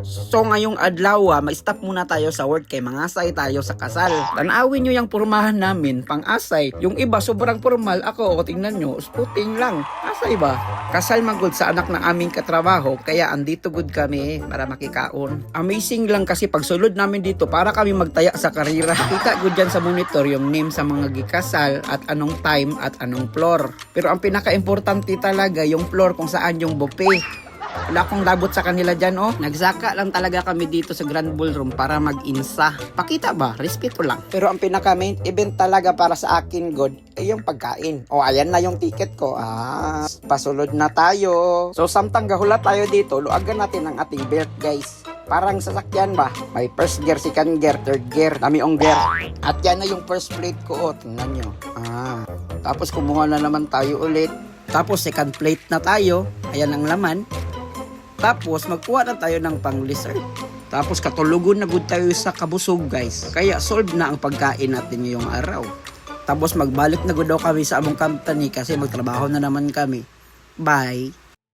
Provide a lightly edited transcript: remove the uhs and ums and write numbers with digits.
So ngayong adlaw, ma-stop muna tayo sa work kay mangasay tayo sa kasal. Tanawin nyo yung pormahan namin, pang-asay. Yung iba sobrang formal, ako tingnan nyo, puting lang. Asay ba? Kasal magud sa anak ng aming katrabaho, kaya andito good kami para makikaon. Amazing lang kasi pagsulod namin dito para kami magtaya sa karira. Kita good dyan sa monitor yung name sa mga gikasal at anong time at anong floor. Pero ang pinaka-importante talaga yung floor kung saan yung buffet. Wala akong labot sa kanila dyan, oh. Nagsaka lang talaga kami dito sa Grand Ballroom para mag-insa. Pakita ba? Respeto lang. Pero ang pinaka-main event talaga para sa akin, God, ay yung pagkain. O, ayan na yung ticket ko. Pasulod na tayo. So, samtang gahula tayo dito, luagan natin ang ating belt, guys. Parang sasakyan ba? May first gear, second gear, third gear, damiong gear. At yan na yung first plate ko, oh. Tingnan nyo. Tapos kumuha na naman tayo ulit. Tapos second plate na tayo. Ayan ang laman. Tapos magkuha na tayo ng pang-dessert. Tapos katulugon na good tayo sa kabusog, guys. Kaya solve na ang pagkain natin ngayong araw. Tapos magbalik na good daw kami sa among company kasi magtrabaho na naman kami. Bye!